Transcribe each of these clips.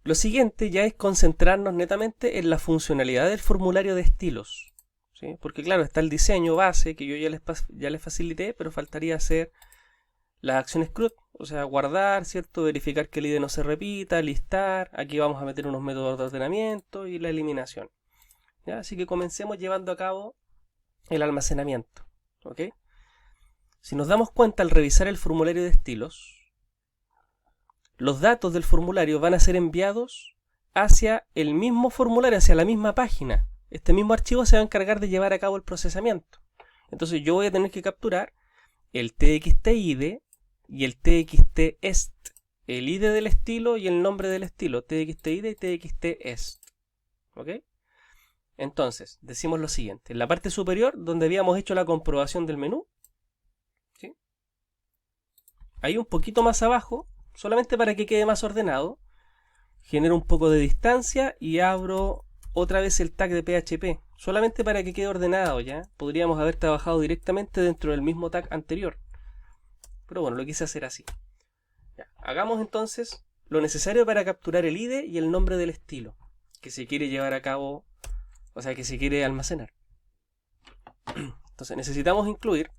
Lo siguiente ya es concentrarnos netamente en la funcionalidad del formulario de estilos, ¿sí? Porque claro, está el diseño base que yo ya les facilité, pero faltaría hacer las acciones CRUD, o sea, guardar, ¿cierto? Verificar que el ID no se repita, listar, aquí vamos a meter unos métodos de ordenamiento y la eliminación. ¿Ya? Así que comencemos llevando a cabo el almacenamiento, ¿ok? Si nos damos cuenta al revisar el formulario de estilos, los datos del formulario van a ser enviados hacia el mismo formulario, hacia la misma página. Este mismo archivo se va a encargar de llevar a cabo el procesamiento. Entonces yo voy a tener que capturar el txt-id y el txt-est, el id del estilo y el nombre del estilo, txt-id y txt-est. ¿Ok? Entonces, decimos lo siguiente. En la parte superior, donde habíamos hecho la comprobación del menú, ¿sí? Ahí un poquito más abajo, solamente para que quede más ordenado, genero un poco de distancia y abro otra vez el tag de PHP, solamente para que quede ordenado, ¿ya? Podríamos haber trabajado directamente dentro del mismo tag anterior, pero bueno, lo quise hacer así. Ya. Hagamos entonces lo necesario para capturar el ID y el nombre del estilo que se quiere llevar a cabo, o sea, que se quiere almacenar. Entonces necesitamos incluir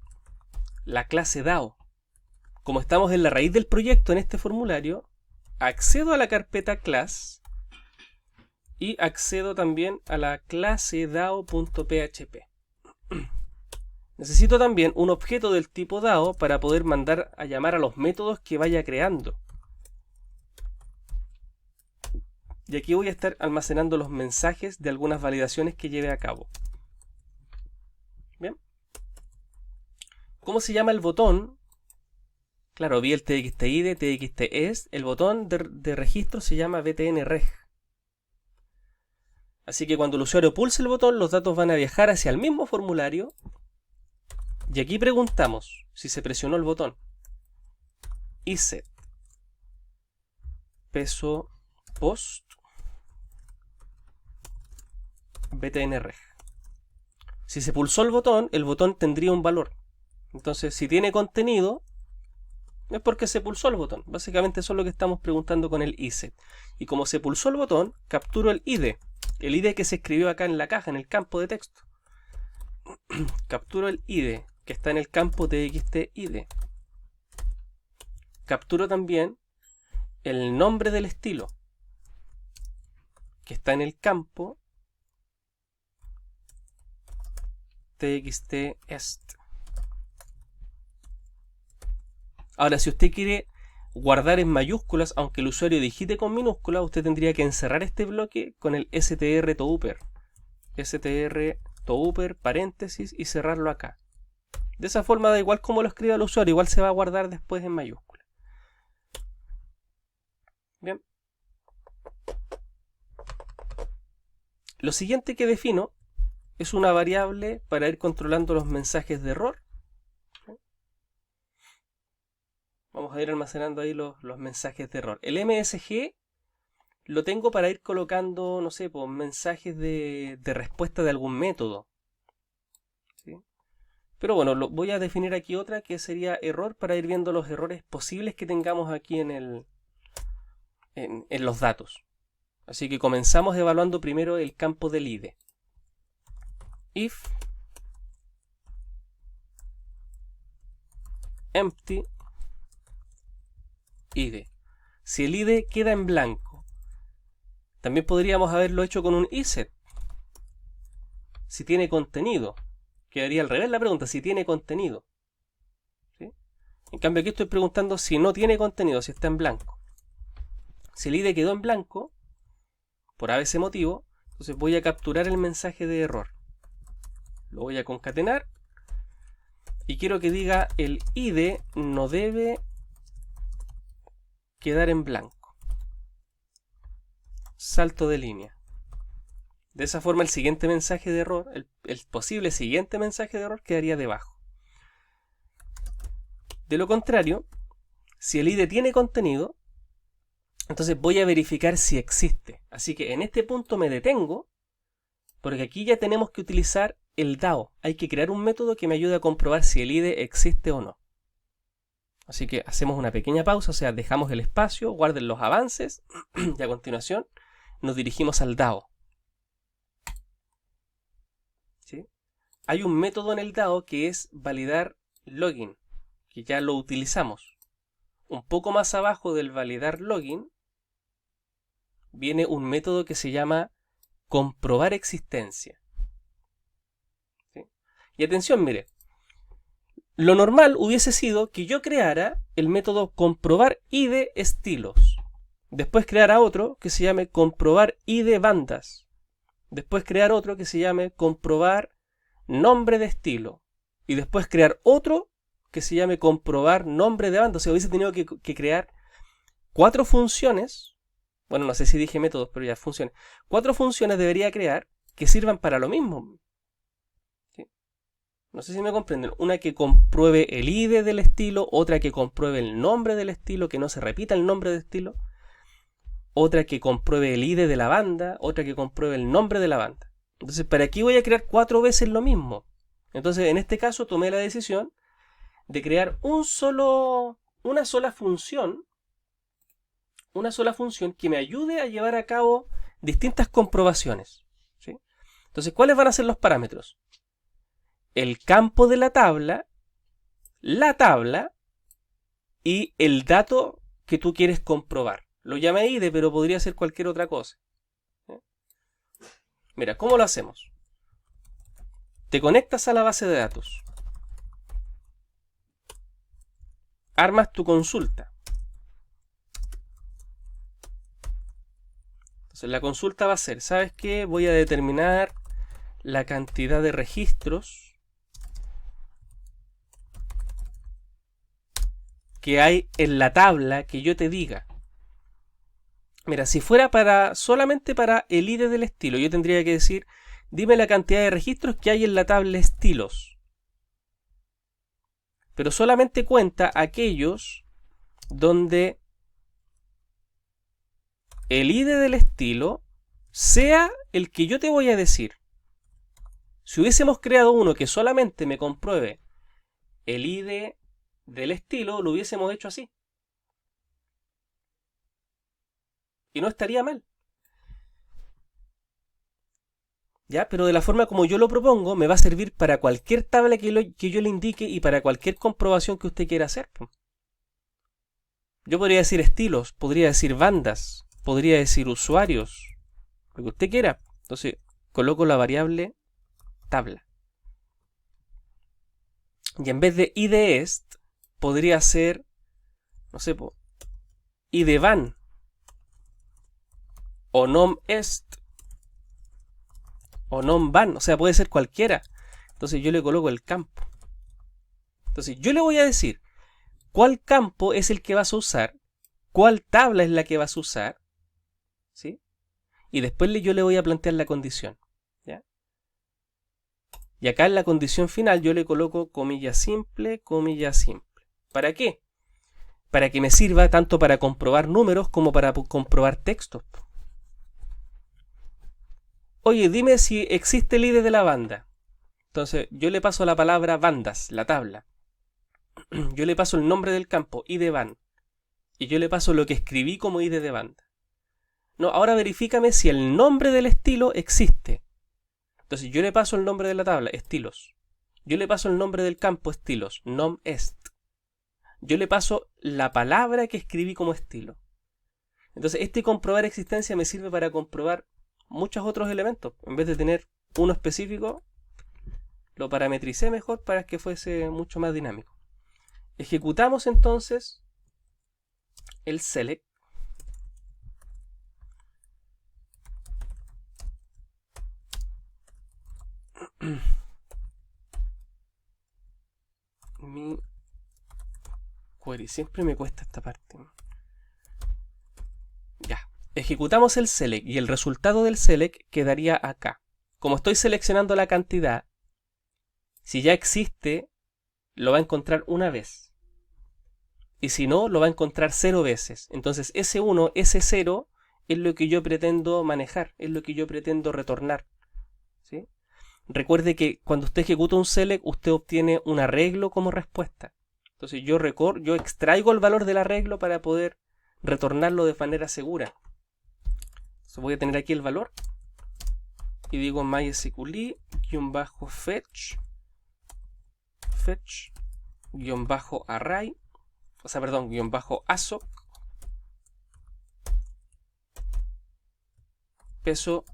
la clase DAO. Como estamos en la raíz del proyecto en este formulario, accedo a la carpeta class y accedo también a la clase dao.php. Necesito también un objeto del tipo DAO para poder mandar a llamar a los métodos que vaya creando. Y aquí voy a estar almacenando los mensajes de algunas validaciones que lleve a cabo. Bien. ¿Cómo se llama el botón? Claro, vi el txt-id, txt-est. El botón de registro se llama btnreg. Así que cuando el usuario pulse el botón, los datos van a viajar hacia el mismo formulario. Y aquí preguntamos si se presionó el botón. Iset peso post btnreg. Si se pulsó el botón tendría un valor. Entonces, si tiene contenido, es porque se pulsó el botón. Básicamente eso es lo que estamos preguntando con el iset. Y como se pulsó el botón, capturo el ID que se escribió acá en la caja, en el campo de texto. Capturo el ID que está en el campo txt-id. Capturo también el nombre del estilo que está en el campo txt-est. Ahora, si usted quiere guardar en mayúsculas, aunque el usuario digite con minúsculas, usted tendría que encerrar este bloque con el str-touper. str-touper, paréntesis, y cerrarlo acá. De esa forma, da igual como lo escriba el usuario, igual se va a guardar después en mayúsculas. Bien. Lo siguiente que defino es una variable para ir controlando los mensajes de error. Vamos a ir almacenando ahí los mensajes de error. El MSG lo tengo para ir colocando, no sé, pues, mensajes de respuesta de algún método. ¿Sí? Pero bueno, voy a definir aquí otra que sería error para ir viendo los errores posibles que tengamos aquí en los datos. Así que comenzamos evaluando primero el campo del ID. If empty ID. Si el ID queda en blanco, también podríamos haberlo hecho con un iset. Si tiene contenido, quedaría al revés la pregunta, si tiene contenido. ¿Sí? En cambio aquí estoy preguntando si no tiene contenido, si está en blanco. Si el ID quedó en blanco, por ABC motivo, entonces voy a capturar el mensaje de error. Lo voy a concatenar y quiero que diga el ID no debe quedar en blanco. Salto de línea. De esa forma el siguiente mensaje de error, el posible siguiente mensaje de error quedaría debajo. De lo contrario, si el ID tiene contenido, entonces voy a verificar si existe. Así que en este punto me detengo, porque aquí ya tenemos que utilizar el DAO. Hay que crear un método que me ayude a comprobar si el ID existe o no. Así que hacemos una pequeña pausa, o sea, dejamos el espacio, guarden los avances y a continuación nos dirigimos al DAO. ¿Sí? Hay un método en el DAO que es validar login, que ya lo utilizamos. Un poco más abajo del validar login viene un método que se llama comprobar existencia. ¿Sí? Y atención, mire, lo normal hubiese sido que yo creara el método comprobar ID estilos. Después creara otro que se llame comprobar ID bandas. Después crear otro que se llame comprobar nombre de estilo. Y después crear otro que se llame comprobar nombre de banda. O sea, hubiese tenido que crear 4 funciones. Bueno, no sé si dije métodos, pero ya funciones. 4 funciones debería crear que sirvan para lo mismo. ¿Sí? No sé si me comprenden. Una que compruebe el ID del estilo, otra que compruebe el nombre del estilo, que no se repita el nombre del estilo, otra que compruebe el ID de la banda, otra que compruebe el nombre de la banda. Entonces, ¿para qué voy a crear 4 veces lo mismo? Entonces, en este caso, tomé la decisión de crear una sola función que me ayude a llevar a cabo distintas comprobaciones. ¿Sí? Entonces, ¿cuáles van a ser los parámetros? El campo de la tabla y el dato que tú quieres comprobar. Lo llamé ID, pero podría ser cualquier otra cosa. ¿Sí? Mira, ¿cómo lo hacemos? Te conectas a la base de datos. Armas tu consulta. Entonces la consulta va a ser, ¿sabes qué? Voy a determinar la cantidad de registros que hay en la tabla que yo te diga. Mira, si fuera solamente para el ID del estilo, yo tendría que decir, dime la cantidad de registros que hay en la tabla estilos. Pero solamente cuenta aquellos donde el ID del estilo sea el que yo te voy a decir. Si hubiésemos creado uno que solamente me compruebe el ID del estilo, lo hubiésemos hecho así. Y no estaría mal. ¿Ya? Pero de la forma como yo lo propongo, me va a servir para cualquier tabla que yo le indique y para cualquier comprobación que usted quiera hacer. Yo podría decir estilos, podría decir bandas, podría decir usuarios, lo que usted quiera. Entonces, coloco la variable tabla. Y en vez de idest, podría ser, no sé, idvan o nomest o nomvan, o sea, puede ser cualquiera. Entonces yo le coloco el campo. Entonces yo le voy a decir cuál campo es el que vas a usar, cuál tabla es la que vas a usar, ¿sí? Y después yo le voy a plantear la condición, ¿ya? Y acá en la condición final yo le coloco comilla simple, comilla simple. ¿Para qué? Para que me sirva tanto para comprobar números como para comprobar textos. Oye, dime si existe el ID de la banda. Entonces, yo le paso la palabra bandas, la tabla. Yo le paso el nombre del campo, ID van. Y yo le paso lo que escribí como ID de banda. No, ahora verifícame si el nombre del estilo existe. Entonces, yo le paso el nombre de la tabla, estilos. Yo le paso el nombre del campo, estilos, nom est. Yo le paso la palabra que escribí como estilo. Entonces, este comprobar existencia me sirve para comprobar muchos otros elementos. En vez de tener uno específico, lo parametricé mejor para que fuese mucho más dinámico. Ejecutamos entonces el select. Mi query, siempre me cuesta esta parte. Ya. Ejecutamos el select y el resultado del select quedaría acá. Como estoy seleccionando la cantidad, si ya existe, lo va a encontrar una vez. Y si no, lo va a encontrar 0 veces. Entonces ese 1, ese 0 es lo que yo pretendo manejar, es lo que yo pretendo retornar. ¿Sí? Recuerde que cuando usted ejecuta un select, usted obtiene un arreglo como respuesta. Entonces yo extraigo el valor del arreglo para poder retornarlo de manera segura. Entonces voy a tener aquí el valor y digo mysqli-fetch array, -assoc peso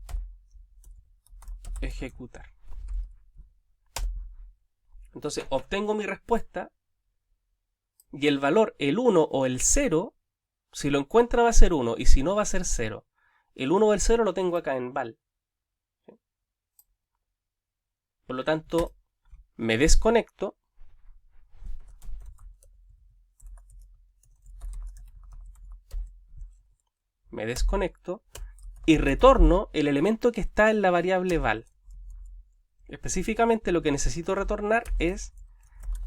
ejecutar. Entonces obtengo mi respuesta y el valor, el 1 o el 0, si lo encuentra va a ser 1 y si no va a ser 0. El 1 o el 0 lo tengo acá en val. Por lo tanto, me desconecto y retorno el elemento que está en la variable val. Específicamente lo que necesito retornar es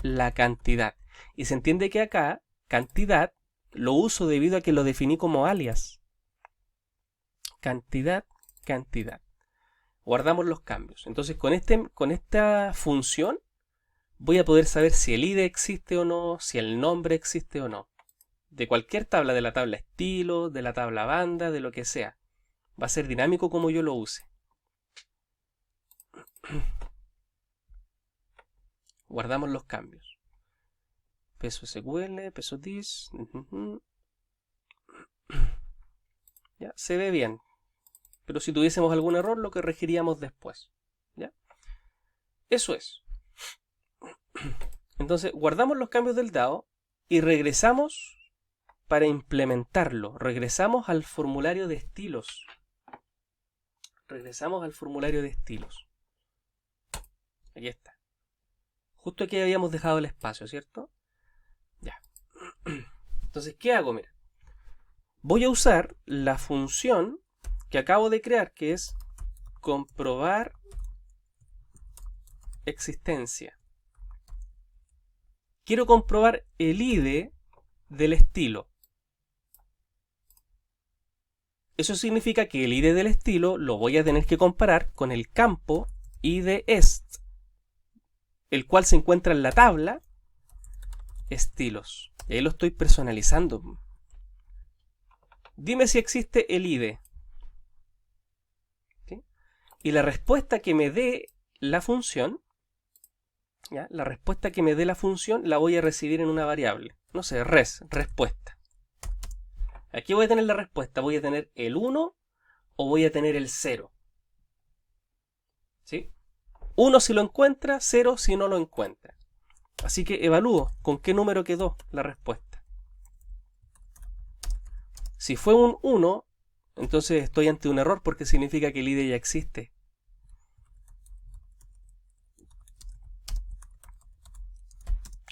la cantidad. Y se entiende que acá, cantidad, lo uso debido a que lo definí como alias. Cantidad. Guardamos los cambios. Entonces con esta función voy a poder saber si el ID existe o no, si el nombre existe o no. De cualquier tabla, de la tabla estilo, de la tabla banda, de lo que sea. Va a ser dinámico como yo lo use. Guardamos los cambios. Peso SQL, peso dis. Ya, se ve bien. Pero si tuviésemos algún error lo corregiríamos después. ¿Ya? Eso es. Entonces guardamos los cambios del DAO y regresamos para implementarlo. Regresamos al formulario de estilos. Aquí está. Justo aquí habíamos dejado el espacio, ¿cierto? Ya. Entonces, ¿qué hago? Mira. Voy a usar la función que acabo de crear, que es comprobar existencia. Quiero comprobar el ID del estilo. Eso significa que el ID del estilo lo voy a tener que comparar con el campo IDEst, el cual se encuentra en la tabla estilos. Y ahí lo estoy personalizando. Dime si existe el ID. ¿Sí? Y la respuesta que me dé la función, ¿ya? La respuesta que me dé la función la voy a recibir en una variable. No sé, respuesta. Aquí voy a tener la respuesta. Voy a tener el 1 o voy a tener el 0. ¿Sí? 1 si lo encuentra, 0 si no lo encuentra. Así que evalúo con qué número quedó la respuesta. Si fue un 1, entonces estoy ante un error porque significa que el ID ya existe.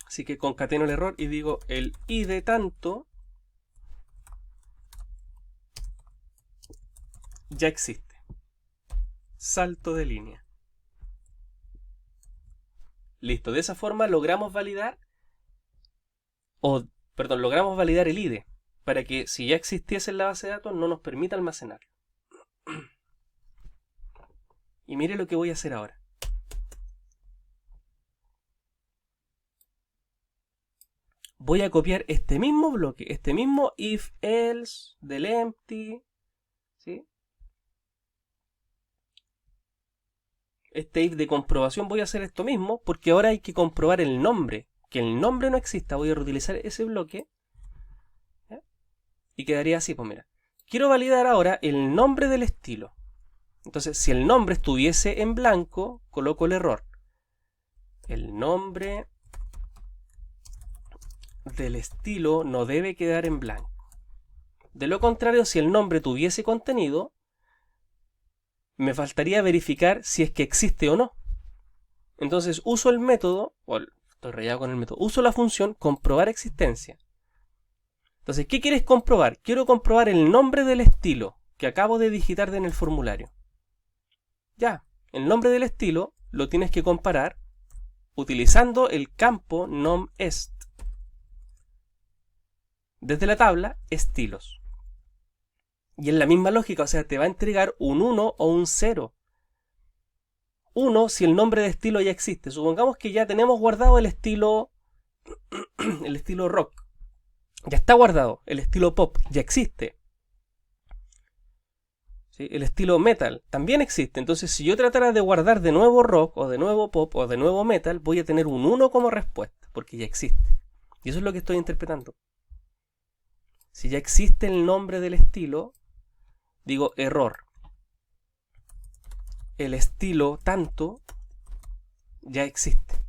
Así que concateno el error y digo el ID tanto ya existe. Salto de línea. Listo, de esa forma logramos validar el ID para que si ya existiese en la base de datos no nos permita almacenarlo. Y mire lo que voy a hacer ahora. Voy a copiar este mismo bloque, este mismo if else del empty, ¿sí? Este if de comprobación voy a hacer esto mismo porque ahora hay que comprobar el nombre, que el nombre no exista. Voy a reutilizar ese bloque, ¿ya? Y quedaría así, pues mira, quiero validar ahora el nombre del estilo. Entonces si el nombre estuviese en blanco, coloco el error. El nombre del estilo no debe quedar en blanco. De lo contrario, si el nombre tuviese contenido, me faltaría verificar si es que existe o no. Entonces uso el método, estoy rayado con el método, uso la función comprobar existencia. Entonces, ¿qué quieres comprobar? Quiero comprobar el nombre del estilo que acabo de digitar en el formulario. Ya, el nombre del estilo lo tienes que comparar utilizando el campo nomEst desde la tabla estilos. Y en la misma lógica, o sea, te va a entregar un 1 o un 0. 1 si el nombre de estilo ya existe. Supongamos que ya tenemos guardado el estilo el estilo rock ya está guardado, el estilo pop ya existe, ¿sí? El estilo metal también existe. Entonces, si yo tratara de guardar de nuevo rock, o de nuevo pop, o de nuevo metal, voy a tener un 1 como respuesta, porque ya existe. Y eso es lo que estoy interpretando. Si ya existe el nombre del estilo, digo error. El estilo tanto ya existe.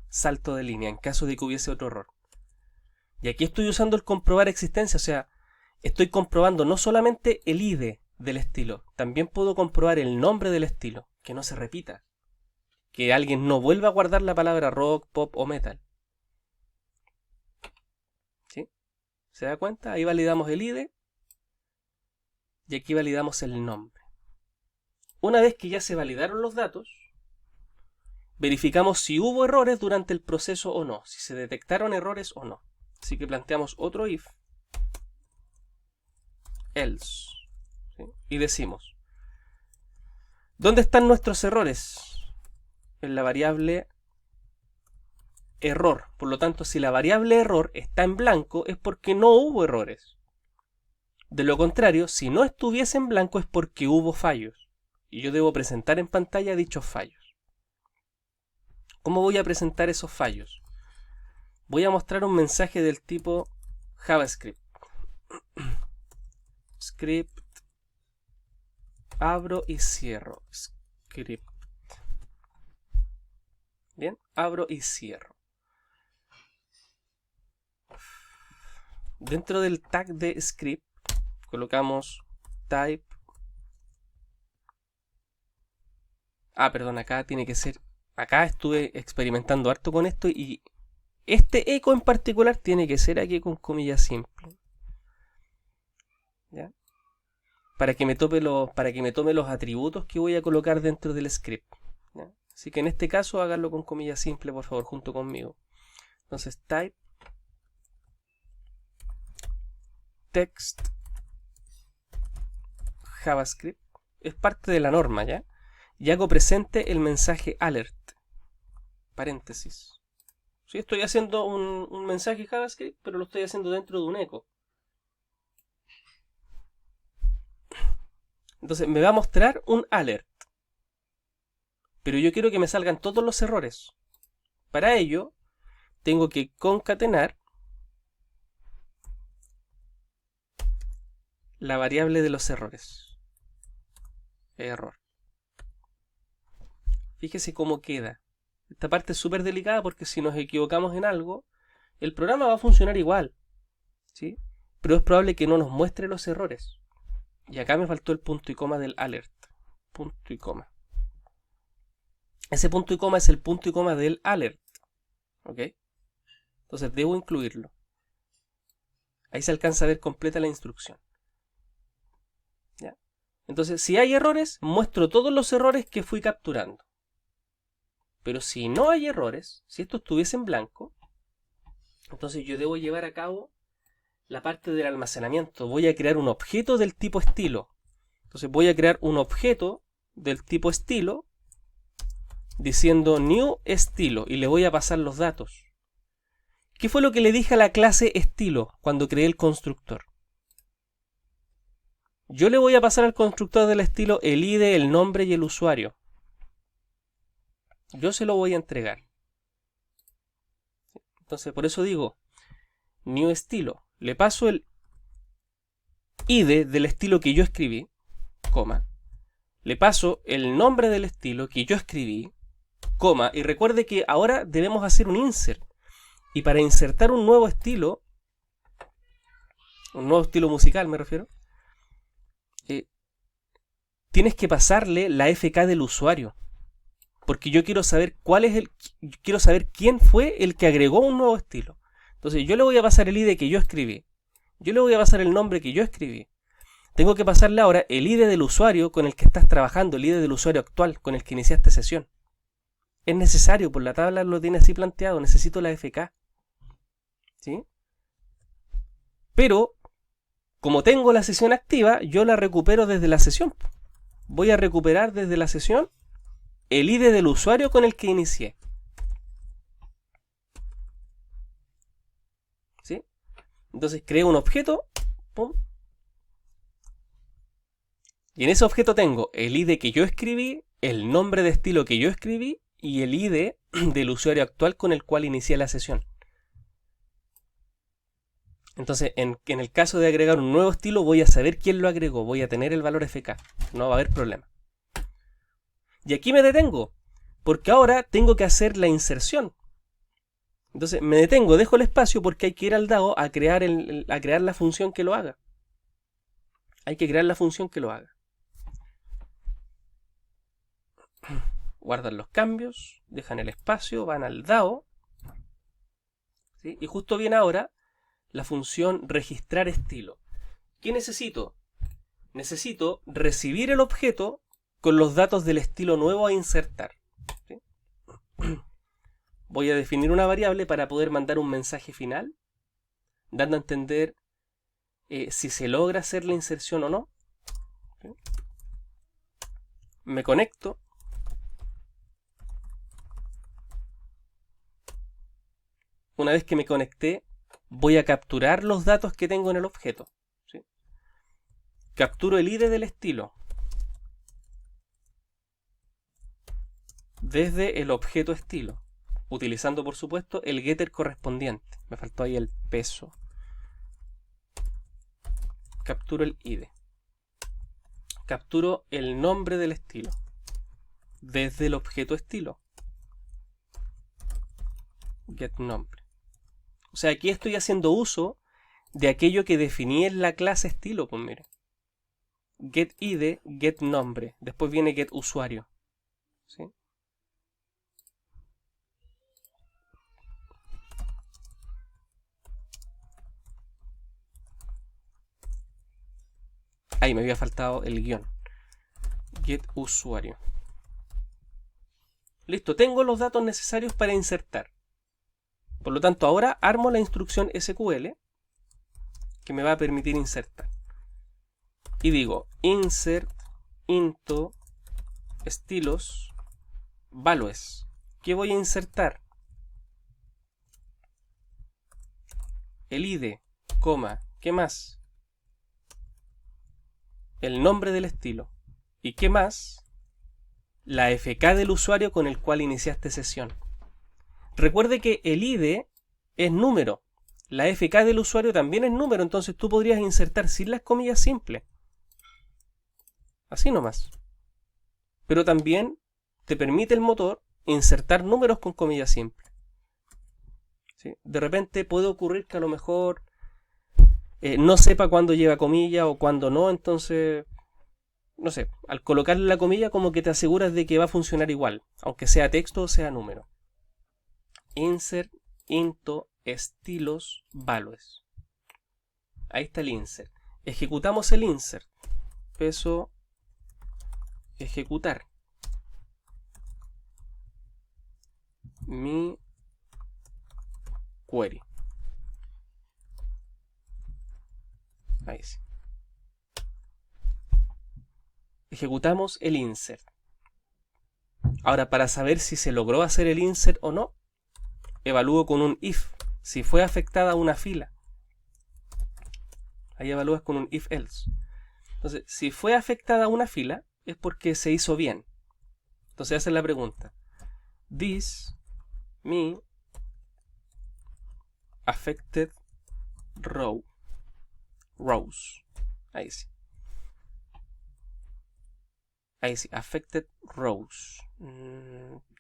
Salto de línea, en caso de que hubiese otro error. Y aquí estoy usando el comprobar existencia, o sea, estoy comprobando no solamente el ID del estilo, también puedo comprobar el nombre del estilo, que no se repita. Que alguien no vuelva a guardar la palabra rock, pop o metal. ¿Sí? ¿Se da cuenta? Ahí validamos el ID y aquí validamos el nombre. Una vez que ya se validaron los datos, verificamos si hubo errores durante el proceso o no, si se detectaron errores o no. Así que planteamos otro if, else, ¿sí? Y decimos, ¿dónde están nuestros errores? En la variable error. Por lo tanto, si la variable error está en blanco es porque no hubo errores. De lo contrario, si no estuviese en blanco es porque hubo fallos. Y yo debo presentar en pantalla dichos fallos. ¿Cómo voy a presentar esos fallos? Voy a mostrar un mensaje del tipo JavaScript. Script. Abro y cierro. Script. Bien, abro y cierro. Dentro del tag de script colocamos type. Perdón, acá tiene que ser. Acá estuve experimentando harto con esto y este eco en particular tiene que ser aquí con comillas simples. ¿Ya? Para que me tome los atributos que voy a colocar dentro del script. ¿Ya? Así que en este caso háganlo con comillas simples, por favor, junto conmigo. Entonces type text JavaScript es parte de la norma, ¿ya? Y hago presente el mensaje alert. Paréntesis. Sí, estoy haciendo un mensaje JavaScript, pero lo estoy haciendo dentro de un eco. Entonces me va a mostrar un alert. Pero yo quiero que me salgan todos los errores. Para ello, tengo que concatenar la variable de los errores. Error. Fíjese cómo queda. Esta parte es súper delicada porque si nos equivocamos en algo, el programa va a funcionar igual, ¿sí? Pero es probable que no nos muestre los errores. Y acá me faltó el punto y coma del alert. Punto y coma. Ese punto y coma es el punto y coma del alert. ¿Ok? Entonces debo incluirlo. Ahí se alcanza a ver completa la instrucción. ¿Ya? Entonces, si hay errores, muestro todos los errores que fui capturando. Pero si no hay errores, si esto estuviese en blanco, entonces yo debo llevar a cabo la parte del almacenamiento. Voy a crear un objeto del tipo estilo. Entonces voy a crear un objeto del tipo estilo diciendo new estilo y le voy a pasar los datos. ¿Qué fue lo que le dije a la clase estilo cuando creé el constructor? Yo le voy a pasar al constructor del estilo el ID, el nombre y el usuario. Yo se lo voy a entregar. Entonces, por eso digo, new estilo. Le paso el ID del estilo que yo escribí, coma. Le paso el nombre del estilo que yo escribí, coma. Y recuerde que ahora debemos hacer un insert. Y para insertar un nuevo estilo musical me refiero, tienes que pasarle la FK del usuario. Porque yo quiero saber quiero saber quién fue el que agregó un nuevo estilo. Entonces yo le voy a pasar el ID que yo escribí. Yo le voy a pasar el nombre que yo escribí. Tengo que pasarle ahora el ID del usuario con el que estás trabajando, el ID del usuario actual con el que iniciaste sesión. Es necesario, por la tabla lo tiene así planteado, necesito la FK. ¿Sí? Pero, como tengo la sesión activa, yo la recupero desde la sesión. Voy a recuperar desde la sesión el ID del usuario con el que inicié. Entonces creo un objeto, pum, y en ese objeto tengo el ID que yo escribí, el nombre de estilo que yo escribí y el ID del usuario actual con el cual inicié la sesión. Entonces, en el caso de agregar un nuevo estilo, voy a saber quién lo agregó, voy a tener el valor FK, no va a haber problema. Y aquí me detengo, porque ahora tengo que hacer la inserción. Entonces me detengo, dejo el espacio porque hay que ir al DAO a crear la función que lo haga. Hay que crear la función que lo haga. Guardan los cambios, dejan el espacio, van al DAO. ¿Sí? Y justo viene ahora la función registrar estilo. ¿Qué necesito? Necesito recibir el objeto con los datos del estilo nuevo a insertar. ¿Sí? Voy a definir una variable para poder mandar un mensaje final, dando a entender si se logra hacer la inserción o no. ¿Sí? Me conecto. Una vez que me conecté, voy a capturar los datos que tengo en el objeto. ¿Sí? Capturo el ID del estilo desde el objeto estilo, utilizando por supuesto el getter correspondiente. Me faltó ahí el peso. Capturo el ID. Capturo el nombre del estilo desde el objeto estilo. Get nombre. O sea, aquí estoy haciendo uso de aquello que definí en la clase estilo. Pues mire. Get ID, get nombre. Después viene get usuario. ¿Sí? Ahí me había faltado el guión. Get usuario. Listo, tengo los datos necesarios para insertar. Por lo tanto, ahora armo la instrucción SQL que me va a permitir insertar. Y digo insert into estilos values. ¿Qué voy a insertar? El ID, coma, ¿qué más? El nombre del estilo. ¿Y qué más? La FK del usuario con el cual iniciaste sesión. Recuerde que el ID es número. La FK del usuario también es número, entonces tú podrías insertar sin las comillas simples. Así nomás. Pero también te permite el motor insertar números con comillas simples. ¿Sí? De repente puede ocurrir que a lo mejor no sepa cuándo lleva comilla o cuándo no, entonces, no sé, al colocarle la comilla como que te aseguras de que va a funcionar igual, aunque sea texto o sea número. Insert into estilos values. Ahí está el insert. Ejecutamos el insert. Peso ejecutar. Mi query. Ahí sí. Ejecutamos el insert. Ahora, para saber si se logró hacer el insert o no, evalúo con un if. Si fue afectada una fila. Ahí evalúas con un if else. Entonces, si fue afectada una fila, es porque se hizo bien. Entonces, hace la pregunta. This me affected rows. Ahí sí. Ahí sí, affected rows.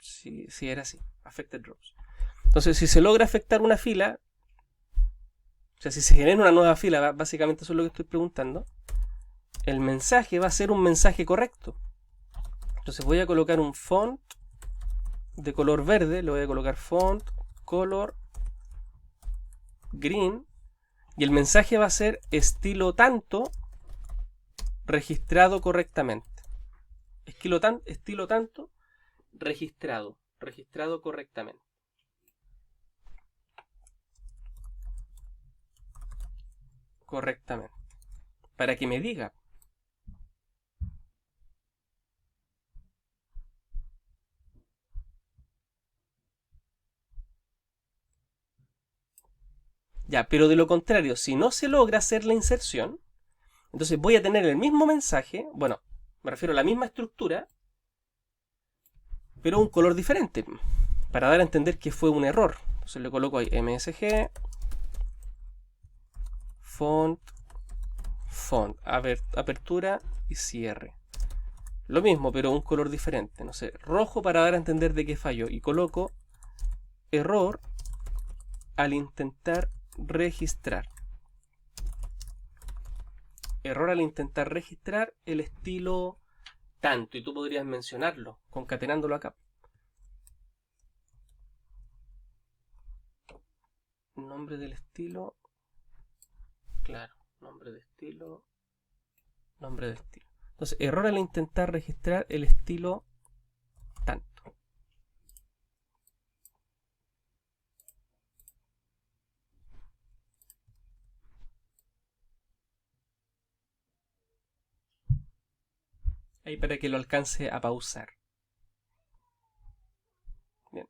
Sí, sí, era así. Affected rows. Entonces, si se logra afectar una fila, o sea, si se genera una nueva fila, básicamente eso es lo que estoy preguntando, el mensaje va a ser un mensaje correcto. Entonces voy a colocar un font de color verde, le voy a colocar font color green, y el mensaje va a ser estilo tanto registrado correctamente. Estilo tanto registrado correctamente. Para que me diga. Ya, pero de lo contrario, si no se logra hacer la inserción, entonces voy a tener el mismo mensaje, bueno, me refiero a la misma estructura, pero un color diferente, para dar a entender que fue un error. Entonces le coloco ahí MSG, font, apertura y cierre. Lo mismo, pero un color diferente. No sé, rojo para dar a entender de qué falló. Y coloco error al intentar registrar. Error al intentar registrar el estilo tanto. Y tú podrías mencionarlo, concatenándolo acá. Nombre del estilo. Claro, nombre de estilo. Nombre de estilo. Entonces, error al intentar registrar el estilo tanto. Ahí para que lo alcance a pausar. Bien.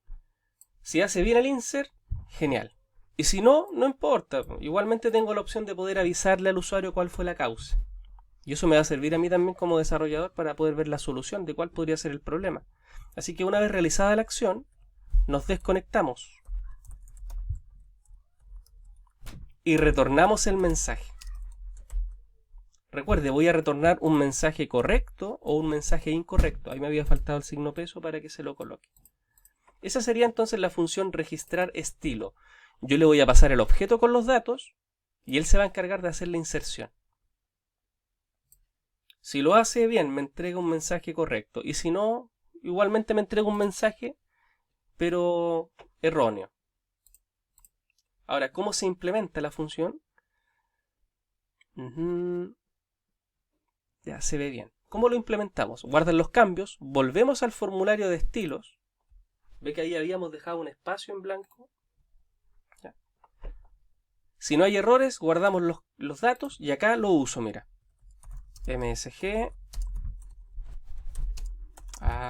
Si hace bien el insert, genial. Y si no, no importa. Igualmente tengo la opción de poder avisarle al usuario cuál fue la causa. Y eso me va a servir a mí también como desarrollador para poder ver la solución de cuál podría ser el problema. Así que una vez realizada la acción, nos desconectamos. Y retornamos el mensaje. Recuerde, voy a retornar un mensaje correcto o un mensaje incorrecto. Ahí me había faltado el signo peso para que se lo coloque. Esa sería entonces la función registrar estilo. Yo le voy a pasar el objeto con los datos y él se va a encargar de hacer la inserción. Si lo hace bien, me entrega un mensaje correcto. Y si no, igualmente me entrega un mensaje, pero erróneo. Ahora, ¿cómo se implementa la función? Ya se ve bien. ¿Cómo lo implementamos? Guardan los cambios, volvemos al formulario de estilos. Ve que ahí habíamos dejado un espacio en blanco. Ya. Si no hay errores, guardamos los datos y acá lo uso, mira. MSG.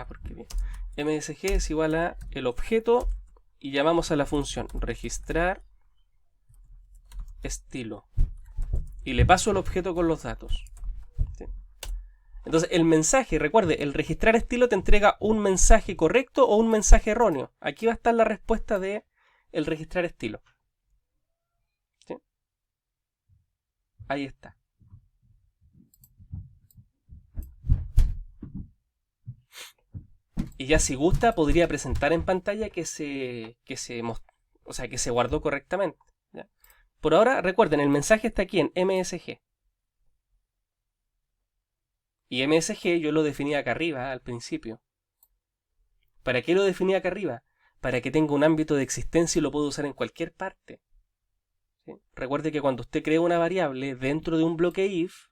Porque bien. MSG es igual a el objeto y llamamos a la función registrar estilo. Y le paso el objeto con los datos. ¿Sí? Entonces el mensaje, recuerde, el registrar estilo te entrega un mensaje correcto o un mensaje erróneo. Aquí va a estar la respuesta de el registrar estilo. ¿Sí? Ahí está. Y ya si gusta podría presentar en pantalla que se guardó correctamente. ¿Ya? Por ahora, recuerden, el mensaje está aquí en MSG. Y MSG yo lo definía acá arriba, al principio. ¿Para qué lo definía acá arriba? Para que tenga un ámbito de existencia y lo pueda usar en cualquier parte. ¿Sí? Recuerde que cuando usted crea una variable dentro de un bloque if,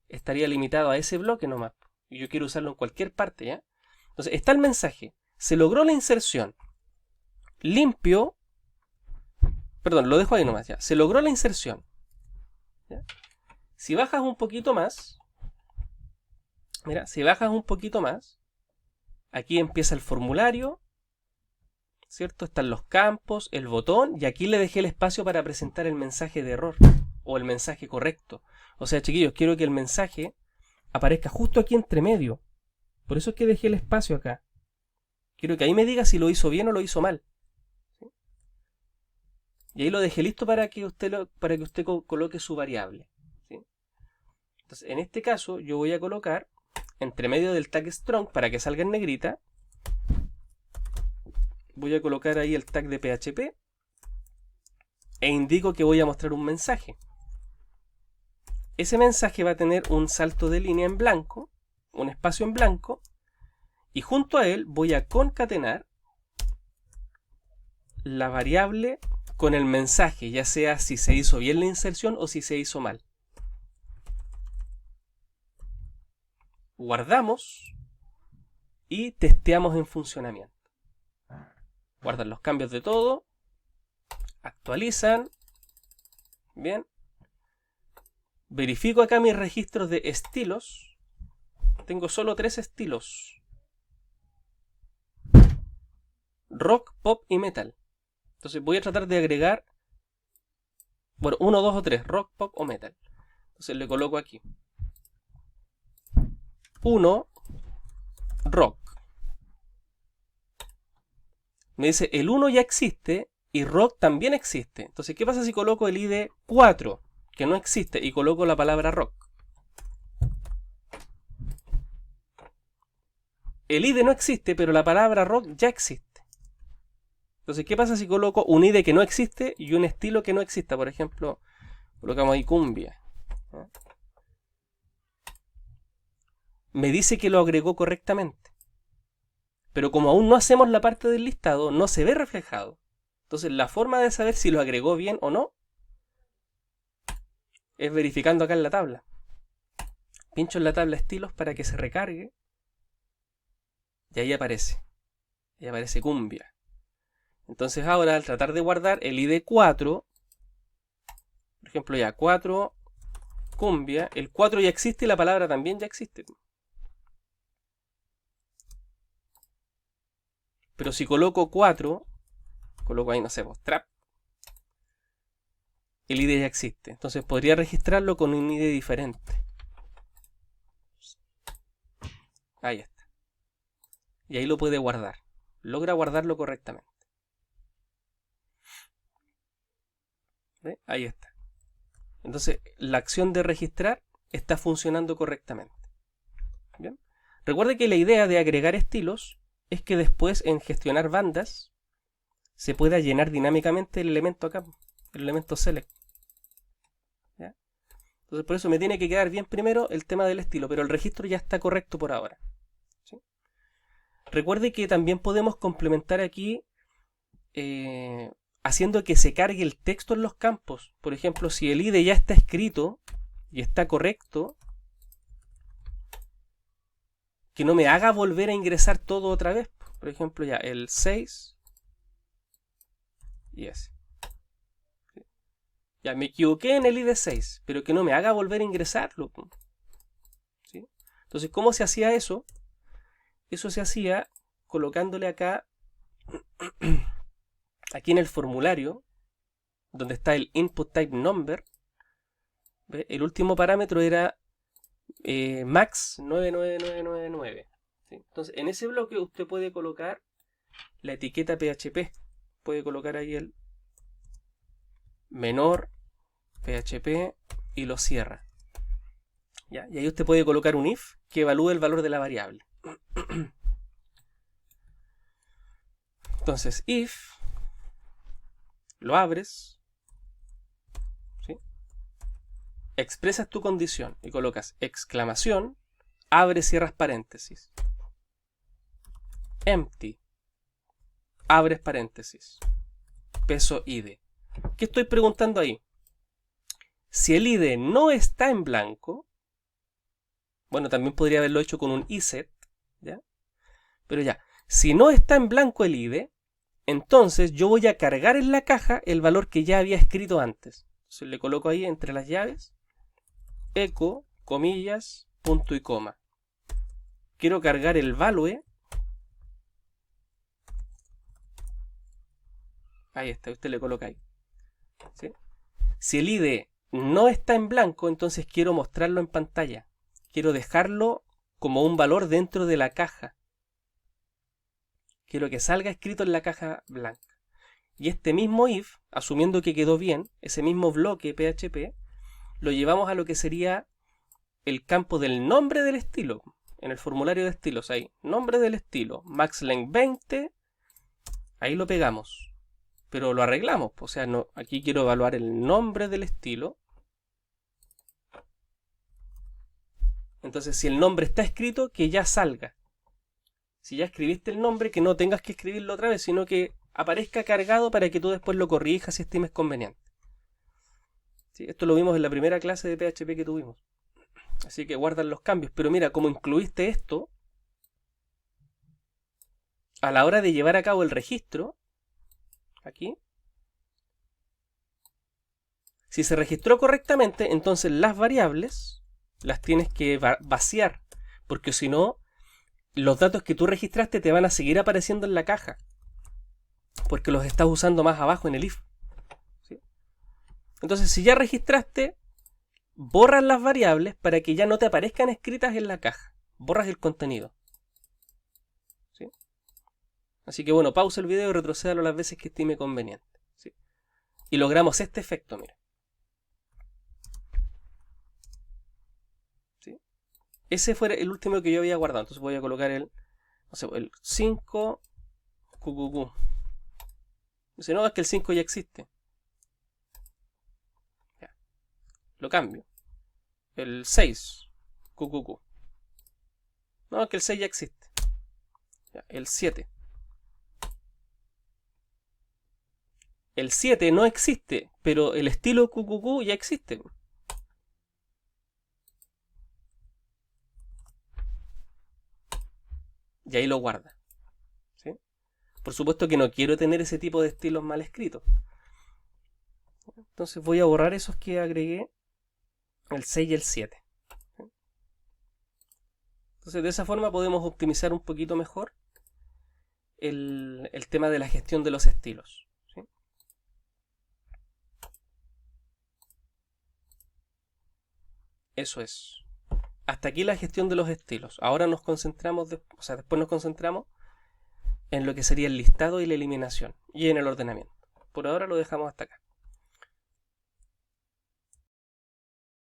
estaría limitado a ese bloque nomás. Y yo quiero usarlo en cualquier parte, ¿ya? Entonces, está el mensaje. Se logró la inserción. Limpio. Perdón, lo dejo ahí nomás, ya. Se logró la inserción. ¿Ya? Si bajas un poquito más, mira, si bajas un poquito más, aquí empieza el formulario, ¿cierto? Están los campos, el botón, y aquí le dejé el espacio para presentar el mensaje de error o el mensaje correcto. O sea, chiquillos, quiero que el mensaje aparezca justo aquí entre medio. Por eso es que dejé el espacio acá. Quiero que ahí me diga si lo hizo bien o lo hizo mal. ¿Sí? Y ahí lo dejé listo para que usted coloque su variable. ¿Sí? Entonces, en este caso, yo voy a colocar entre medio del tag strong para que salga en negrita. Voy a colocar ahí el tag de PHP e indico que voy a mostrar un mensaje. Ese mensaje va a tener un salto de línea en blanco, un espacio en blanco, y junto a él voy a concatenar la variable con el mensaje, ya sea si se hizo bien la inserción o si se hizo mal. Guardamos y testeamos en funcionamiento. Guardan los cambios de todo, actualizan, bien. Verifico acá mis registros de estilos. Tengo solo 3 estilos: rock, pop y metal. Entonces voy a tratar de agregar Bueno, 1, 2 o 3, rock, pop o metal. Entonces le coloco aquí. 1, rock. Me dice, el 1 ya existe y rock también existe. Entonces, ¿qué pasa si coloco el ID 4, que no existe, y coloco la palabra rock? El ID no existe, pero la palabra rock ya existe. Entonces, ¿qué pasa si coloco un ID que no existe y un estilo que no exista? Por ejemplo, colocamos ahí cumbia. Me dice que lo agregó correctamente. Pero como aún no hacemos la parte del listado, no se ve reflejado. Entonces, la forma de saber si lo agregó bien o no es verificando acá en la tabla. Pincho en la tabla estilos para que se recargue. Y ahí aparece. Y aparece cumbia. Entonces ahora al tratar de guardar el ID 4, por ejemplo ya 4 cumbia, el 4 ya existe y la palabra también ya existe. Pero si coloco 4, coloco ahí, no sé, trap, el ID ya existe. Entonces podría registrarlo con un ID diferente. Ahí está. Y ahí lo puede guardar. Logra guardarlo correctamente. ¿Ve? Ahí está. Entonces la acción de registrar está funcionando correctamente. ¿Bien? Recuerde que la idea de agregar estilos es que después en gestionar bandas se pueda llenar dinámicamente el elemento acá, el elemento select. ¿Ya? Entonces por eso me tiene que quedar bien primero el tema del estilo, pero el registro ya está correcto por ahora. ¿Sí? Recuerde que también podemos complementar aquí haciendo que se cargue el texto en los campos. Por ejemplo, si el ID ya está escrito y está correcto, que no me haga volver a ingresar todo otra vez. Por ejemplo, ya el 6 y ese. Ya me equivoqué en el ID 6, pero que no me haga volver a ingresarlo. ¿Sí? Entonces, ¿cómo se hacía eso? Eso se hacía colocándole acá, aquí en el formulario, donde está el input type number. ¿Ve? El último parámetro era max 99999. ¿Sí? Entonces, en ese bloque usted puede colocar la etiqueta PHP. Puede colocar ahí el menor PHP y lo cierra. ¿Ya? Y ahí usted puede colocar un if que evalúe el valor de la variable. Entonces, if, lo abres, ¿sí? Expresas tu condición y colocas exclamación, abres, cierras paréntesis, empty, abres paréntesis, peso id. ¿Qué estoy preguntando ahí? Si el id no está en blanco, bueno, también podría haberlo hecho con un iset, ¿ya? Pero ya, si no está en blanco el id, entonces yo voy a cargar en la caja el valor que ya había escrito antes. Entonces le coloco ahí entre las llaves, echo, comillas, punto y coma. Quiero cargar el value. Ahí está, usted le coloca ahí. ¿Sí? Si el id no está en blanco, entonces quiero mostrarlo en pantalla. Quiero dejarlo como un valor dentro de la caja. Quiero que salga escrito en la caja blanca. Y este mismo if, asumiendo que quedó bien, ese mismo bloque PHP, lo llevamos a lo que sería el campo del nombre del estilo. En el formulario de estilos, ahí, nombre del estilo, maxlength 20, ahí lo pegamos. Pero lo arreglamos, o sea, no, aquí quiero evaluar el nombre del estilo. Entonces, si el nombre está escrito, que ya salga. Si ya escribiste el nombre, que no tengas que escribirlo otra vez, sino que aparezca cargado para que tú después lo corrijas si estimes conveniente. ¿Sí? Esto lo vimos en la primera clase de PHP que tuvimos. Así que guardan los cambios. Pero mira, como incluiste esto, a la hora de llevar a cabo el registro, aquí, si se registró correctamente, entonces las variables las tienes que vaciar, porque si no, los datos que tú registraste te van a seguir apareciendo en la caja, porque los estás usando más abajo en el if. ¿Sí? Entonces, si ya registraste, borras las variables para que ya no te aparezcan escritas en la caja. Borras el contenido. ¿Sí? Así que bueno, pausa el video y retrocédalo las veces que estime conveniente. ¿Sí? Y logramos este efecto, mira. ¿Sí? Ese fue el último que yo había guardado. Entonces voy a colocar el 5 QQQ. Dice, no, es que el 5 ya existe. Ya. Lo cambio. El 6 QQQ. No, es que el 6 ya existe. Ya. El 7. El 7 no existe, pero el estilo QQQ ya existe. Y ahí lo guarda. ¿Sí? Por supuesto que no quiero tener ese tipo de estilos mal escritos. Entonces voy a borrar esos que agregué, el 6 y el 7. Entonces de esa forma podemos optimizar un poquito mejor el tema de la gestión de los estilos. ¿Sí? Eso es. Hasta aquí la gestión de los estilos. Ahora nos concentramos, después nos concentramos en lo que sería el listado y la eliminación y en el ordenamiento. Por ahora lo dejamos hasta acá.